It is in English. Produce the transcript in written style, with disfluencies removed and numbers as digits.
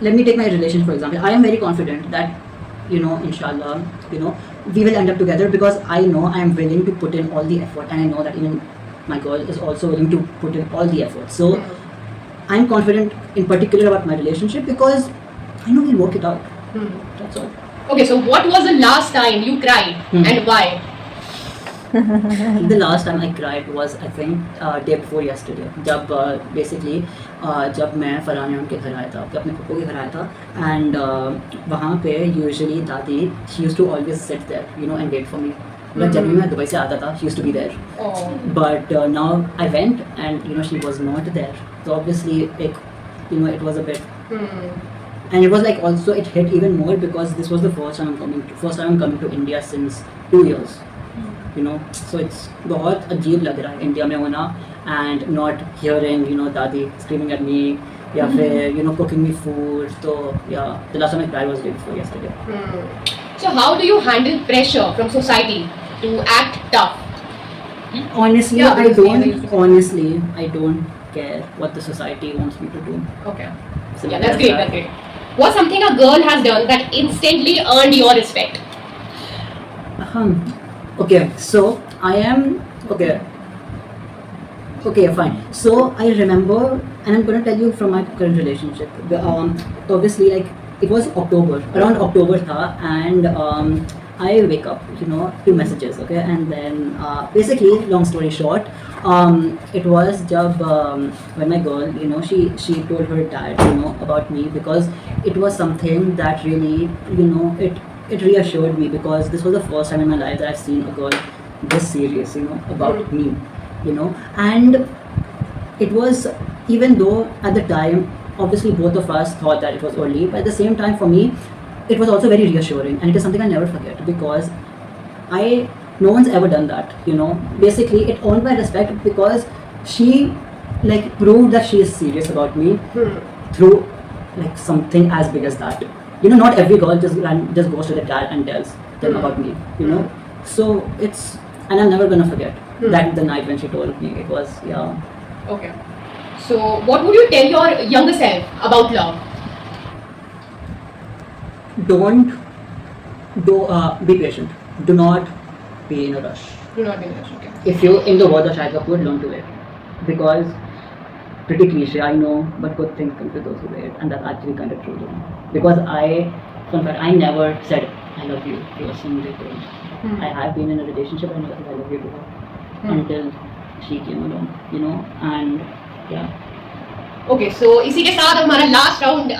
let me take my relationship for example. I am very confident that, inshallah, we will end up together because I know I am willing to put in all the effort, and I know that even my girl is also willing to put in all the effort. So I'm confident in particular about my relationship because I know we'll work it out. That's all. Okay, so what was the last time you cried and why? The last time I cried was I think day before yesterday. जब basically जब मैं फरहान उनके घर आया था, अपने पप्पू के घर आया था, and वहाँ पे usually दादी she used to always sit there, and wait for me. Like जब भी मैं दुबई से आता था, she used to be there. Oh. But now I went and she was not there. So obviously it was a bit. And it was like also it hit even more because this was the first time I'm coming to India since 2 years. So it's बहुत अजीब लग रहा है India में होना and not hearing दादी screaming at me या फिर cooking me food. So yeah, the last time I cried was day before yesterday. So how do you handle pressure from society to act tough? Honestly, Yeah, I because don't care what the society wants me to do. Okay. Simple Yeah, that's as great. that. That's great. What's something a girl has done that instantly earned your respect? Okay, so I am okay. Okay, fine. So I remember, and I'm gonna tell you from my current relationship. Obviously, like it was around October tha, and I wake up, to messages, okay, and then basically, long story short, it was jab when my girl, she told her dad, about me because it was something that really, it reassured me because this was the first time in my life that I've seen a girl this serious, about me, and it was, even though at the time, obviously both of us thought that it was early, but at the same time for me, it was also very reassuring, and it is something I never forget because no one's ever done that, Basically, it earned my respect because she proved that she is serious about me through something as big as that. Not every girl just goes to their dad and tells them about me, So and I'm never gonna forget that the night when she told me. It was, yeah. Okay. So what would you tell your younger self about love? Be patient. Do not be in a rush. Do not be in a rush. Okay. If you, in the words of Shahid Kapoor, learn to wait. Because, pretty cliche, I know, but good things come to those who wait. And that's actually kind of true. Because I never said, I love you to a single girl. I have been in a relationship and I never said, I love you to her. Until she came along, and yeah. Okay, so इसी के साथ हमारा last round